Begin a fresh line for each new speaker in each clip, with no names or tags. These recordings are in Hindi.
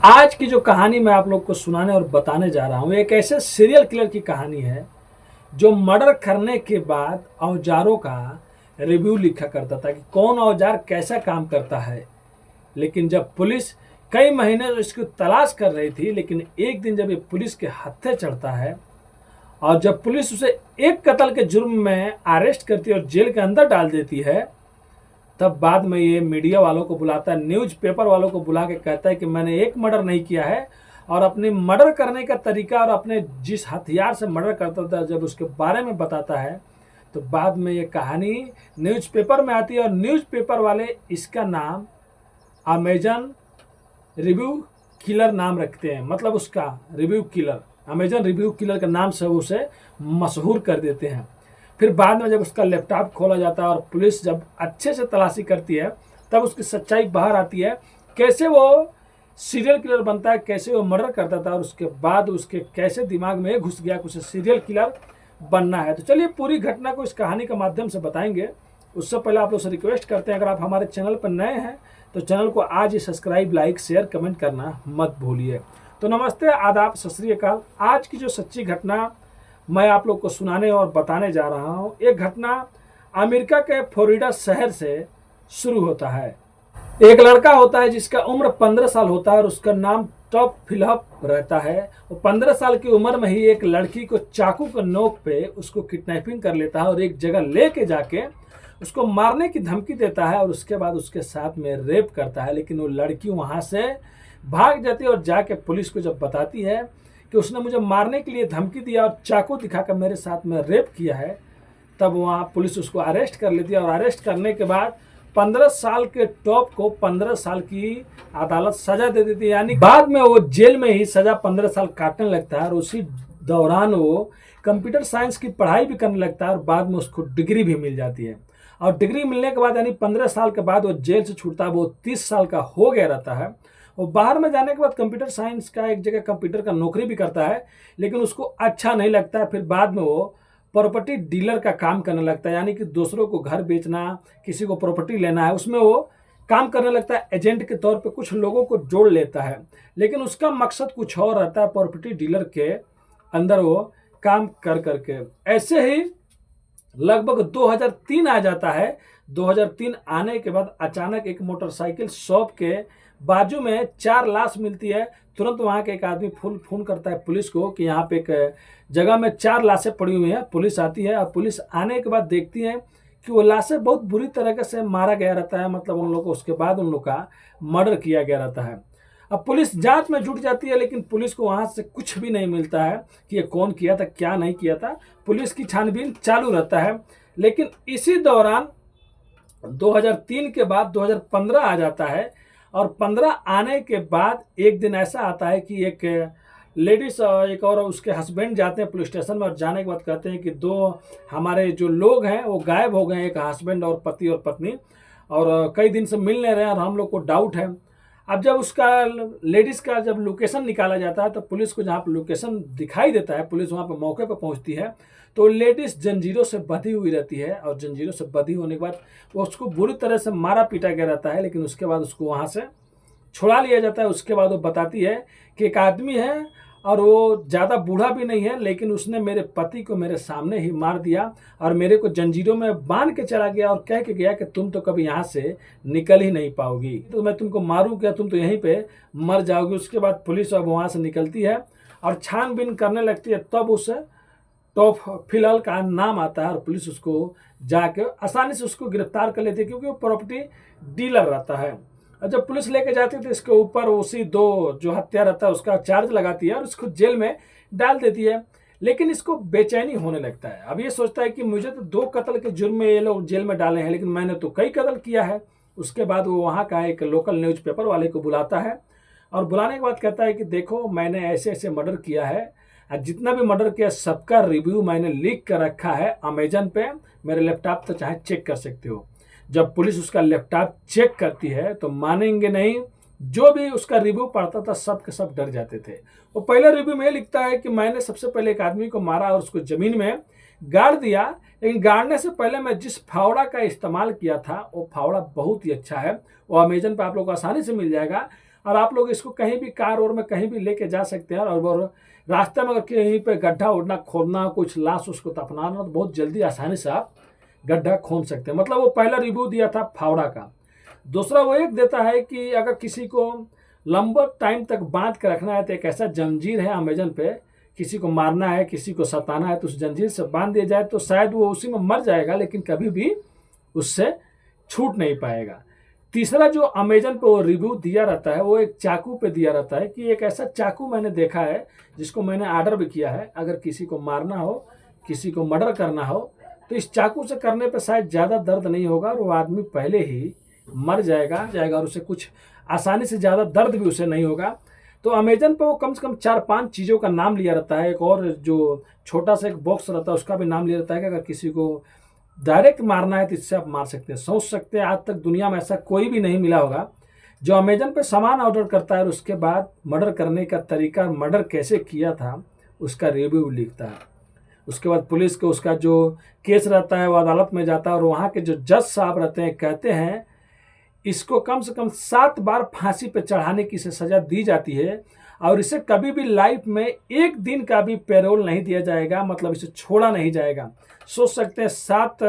आज की जो कहानी मैं आप लोग को सुनाने और बताने जा रहा हूँ एक ऐसे सीरियल किलर की कहानी है जो मर्डर करने के बाद औजारों का रिव्यू लिखा करता था कि कौन औजार कैसा काम करता है। लेकिन जब पुलिस कई महीने इसकी तलाश कर रही थी, लेकिन एक दिन जब ये पुलिस के हत्थे चढ़ता है और जब पुलिस उसे एक कत्ल के जुर्म में अरेस्ट करती है और जेल के अंदर डाल देती है, तब बाद में ये मीडिया वालों को बुलाता है, न्यूज पेपर वालों को बुला के कहता है कि मैंने एक मर्डर नहीं किया है। और अपनी मर्डर करने का तरीका और अपने जिस हथियार से मर्डर करता था जब उसके बारे में बताता है, तो बाद में ये कहानी न्यूज पेपर में आती है और न्यूज पेपर वाले इसका नाम अमेजन रिव्यू किलर नाम रखते हैं। मतलब उसका review killer, Amazon review killer के नाम से उसे मशहूर कर देते हैं। फिर बाद में जब उसका लैपटॉप खोला जाता है और पुलिस जब अच्छे से तलाशी करती है, तब उसकी सच्चाई बाहर आती है, कैसे वो सीरियल किलर बनता है, कैसे वो मर्डर करता था और उसके बाद उसके कैसे दिमाग में घुस गया कुछ सीरियल किलर बनना है। तो चलिए पूरी घटना को इस कहानी के माध्यम से बताएंगे। उससे पहले आप लोग से रिक्वेस्ट करते हैं, अगर आप हमारे चैनल पर नए हैं तो चैनल को आज ही सब्सक्राइब, लाइक, शेयर, कमेंट करना मत भूलिए। तो नमस्ते, आदाब, सत श्री अकाल। आज की जो सच्ची घटना मैं आप लोग को सुनाने और बताने जा रहा हूँ, एक घटना अमेरिका के फ्लोरिडा शहर से शुरू होता है। एक लड़का होता है जिसका उम्र 15 साल होता है और उसका नाम टॉप फिलिप रहता है। वो 15 साल की उम्र में ही एक लड़की को चाकू के नोक पे उसको किडनैपिंग कर लेता है और एक जगह लेके जाके उसको मारने की धमकी देता है और उसके बाद उसके साथ में रेप करता है। लेकिन वो लड़की वहाँ से भाग जाती है और जाके पुलिस को जब बताती है कि उसने मुझे मारने के लिए धमकी दिया और चाकू दिखाकर मेरे साथ में रेप किया है, तब वहाँ पुलिस उसको अरेस्ट कर लेती है। और अरेस्ट करने के बाद 15 साल के टॉप को 15 साल की अदालत सजा दे देती है, यानी बाद में वो जेल में ही सजा 15 साल काटने लगता है। और उसी दौरान वो कंप्यूटर साइंस की पढ़ाई भी करने लगता है और बाद में उसको डिग्री भी मिल जाती है। और डिग्री मिलने के बाद यानी 15 साल के बाद वो जेल से छूटता है, वो 30 साल का हो गया रहता है। वो बाहर में जाने के बाद कंप्यूटर साइंस का एक जगह कंप्यूटर का नौकरी भी करता है, लेकिन उसको अच्छा नहीं लगता है। फिर बाद में वो प्रॉपर्टी डीलर का काम करने लगता है, यानी कि दूसरों को घर बेचना, किसी को प्रॉपर्टी लेना है, उसमें वो काम करने लगता है। एजेंट के तौर पे कुछ लोगों को जोड़ लेता है, लेकिन उसका मकसद कुछ और रहता है। प्रॉपर्टी डीलर के अंदर वो काम कर करके ऐसे ही लगभग 2003 आ जाता है। 2003 आने के बाद अचानक एक मोटरसाइकिल शॉप के बाजू में 4 लाश मिलती है। तुरंत वहां के एक आदमी फोन करता है पुलिस को कि यहाँ पे एक जगह में 4 लाशें पड़ी हुई हैं। पुलिस आती है और पुलिस आने के बाद देखती है कि वो लाशें बहुत बुरी तरीके से मारा गया रहता है, मतलब उन लोग को उसके बाद उन लोग का मर्डर किया गया रहता है। अब पुलिस जांच में जुट जाती है, लेकिन पुलिस को वहां से कुछ भी नहीं मिलता है कि ये कौन किया था, क्या नहीं किया था। पुलिस की छानबीन चालू रहता है। लेकिन इसी दौरान 2003 के बाद 2015 आ जाता है और 15 आने के बाद एक दिन ऐसा आता है कि एक लेडीज एक और उसके हस्बैंड जाते हैं पुलिस स्टेशन में और जाने के बाद कहते हैं कि 2 हमारे जो लोग हैं वो गायब हो गए, एक हस्बैंड और पति और पत्नी, और कई दिन से मिल नहीं रहे और हम लोग को डाउट है। अब जब उसका लेडीज का जब लोकेशन निकाला जाता है तो पुलिस को जहाँ पर लोकेशन दिखाई देता है, पुलिस वहाँ पर मौके पर पहुँचती है तो लेडीज जंजीरों से बंधी हुई रहती है। और जंजीरों से बंधी होने के बाद वो उसको बुरी तरह से मारा पीटा गया रहता है, लेकिन उसके बाद उसको वहाँ से छुड़ा लिया जाता है। उसके बाद वो बताती है कि एक आदमी है और वो ज़्यादा बूढ़ा भी नहीं है, लेकिन उसने मेरे पति को मेरे सामने ही मार दिया और मेरे को जंजीरों में बांध के चला गया और कह के गया कि तुम तो कभी यहाँ से निकल ही नहीं पाओगी, तो मैं तुमको मारूं क्या, तुम तो यहीं पे मर जाओगी। उसके बाद पुलिस अब वहाँ से निकलती है और छानबीन करने लगती है, तब उस टॉप फिलहाल का नाम आता है और पुलिस उसको जाके आसानी से उसको गिरफ्तार कर लेती है, क्योंकि वो प्रॉपर्टी डीलर रहता है। और जब पुलिस लेके जाती है तो इसके ऊपर उसी 2 जो हत्या रहता है उसका चार्ज लगाती है और उसको जेल में डाल देती है। लेकिन इसको बेचैनी होने लगता है। अब ये सोचता है कि मुझे तो 2 कत्ल के जुर्म में ये लोग जेल में डाले हैं, लेकिन मैंने तो कई कत्ल किया है। उसके बाद वो वहाँ का एक लोकल न्यूज़पेपर वाले को बुलाता है और बुलाने के बाद कहता है कि देखो मैंने ऐसे ऐसे मर्डर किया है, जितना भी मर्डर किया सबका रिव्यू मैंने लिख कर रखा है अमेजन पे, मेरे लैपटॉप तो चाहे चेक कर सकते हो। जब पुलिस उसका लैपटॉप चेक करती है तो मानेंगे नहीं, जो भी उसका रिव्यू पढ़ता था सब के सब डर जाते थे। वो पहले रिव्यू में लिखता है कि मैंने सबसे पहले एक आदमी को मारा और उसको जमीन में गाड़ दिया, लेकिन गाड़ने से पहले मैं जिस फावड़ा का इस्तेमाल किया था वो फावड़ा बहुत ही अच्छा है, वो अमेजन पर आप लोग को आसानी से मिल जाएगा। और आप लोग इसको कहीं भी कार और में कहीं भी लेके जा सकते हैं। और रास्ते में अगर कहीं पे गड्ढा उड़ना खोदना, कुछ लाश उसको दफनाना, तो बहुत जल्दी आसानी से आप गड्ढा खोद सकते हैं। मतलब वो पहला रिव्यू दिया था फावड़ा का। दूसरा वो एक देता है कि अगर किसी को लंबा टाइम तक बांध के रखना है तो एक ऐसा जंजीर है अमेजन पे, किसी को मारना है, किसी को सताना है तो उस जंजीर से बांध दिया जाए तो शायद वो उसी में मर जाएगा, लेकिन कभी भी उससे छूट नहीं पाएगा। तीसरा जो अमेजन पे वो रिव्यू दिया रहता है वो एक चाकू पे दिया रहता है कि एक ऐसा चाकू मैंने देखा है जिसको मैंने ऑर्डर भी किया है, अगर किसी को मारना हो, किसी को मर्डर करना हो तो इस चाकू से करने पे शायद ज़्यादा दर्द नहीं होगा और वो आदमी पहले ही मर जाएगा और उसे कुछ आसानी से ज़्यादा दर्द भी उसे नहीं होगा। तो अमेजन पे वो कम से कम 4-5 चीज़ों का नाम लिया रहता है। एक और जो छोटा सा एक बॉक्स रहता है उसका भी नाम लिया रहता है कि अगर किसी को डायरेक्ट मारना है तो इससे आप मार सकते हैं। सोच सकते हैं आज तक दुनिया में ऐसा कोई भी नहीं मिला होगा जो अमेजन पे सामान ऑर्डर करता है और उसके बाद मर्डर करने का तरीका, मर्डर कैसे किया था उसका रिव्यू लिखता है। उसके बाद पुलिस को उसका जो केस रहता है वो अदालत में जाता है और वहाँ के जो जज साहब रहते हैं कहते हैं इसको कम से कम 7 बार फांसी पे चढ़ाने की इसे सज़ा दी जाती है और इसे कभी भी लाइफ में एक दिन का भी पैरोल नहीं दिया जाएगा, मतलब इसे छोड़ा नहीं जाएगा। सोच सकते हैं 7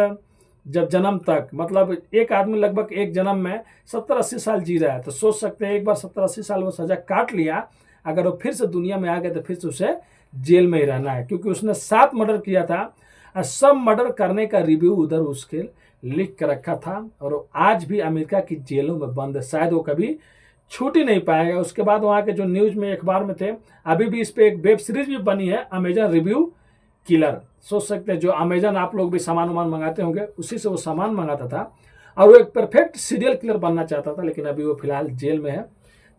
जब जन्म तक, मतलब एक आदमी लगभग एक जन्म में 70-80 साल जी रहा है, तो सोच सकते हैं एक बार 70-80 साल वो सज़ा काट लिया, अगर वो फिर से दुनिया में आ गए तो फिर से उसे जेल में ही रहना है, क्योंकि उसने 7 मर्डर किया था और सब मर्डर करने का रिव्यू उधर उसके लिख कर रखा था और आज भी अमेरिका की जेलों में बंद है, शायद वो कभी छूट ही नहीं पाएगा। उसके बाद वहाँ के जो न्यूज़ में अखबार में थे, अभी भी इस पर एक वेब सीरीज भी बनी है अमेजन रिव्यू किलर। सोच सकते हैं जो अमेजन आप लोग भी सामान वामान मंगाते होंगे उसी से वो सामान मंगाता था और वो एक परफेक्ट सीरियल किलर बनना चाहता था, लेकिन अभी वो फिलहाल जेल में है।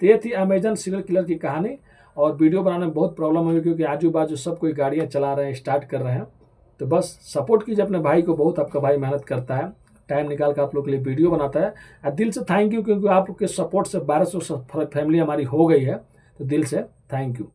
तो ये थी अमेजन सीरियल किलर की कहानी। और वीडियो बनाने में बहुत प्रॉब्लम हुई क्योंकि आजू बाजू सब कोई गाड़ियाँ चला रहे हैं, स्टार्ट कर रहे हैं। तो बस सपोर्ट कीजिए अपने भाई को, बहुत आपका भाई मेहनत करता है, टाइम निकाल कर आप लोग के लिए वीडियो बनाता है। और दिल से थैंक यू, क्योंकि आप लोग के सपोर्ट से 1200 फैमिली हमारी हो गई है, तो दिल से थैंक यू।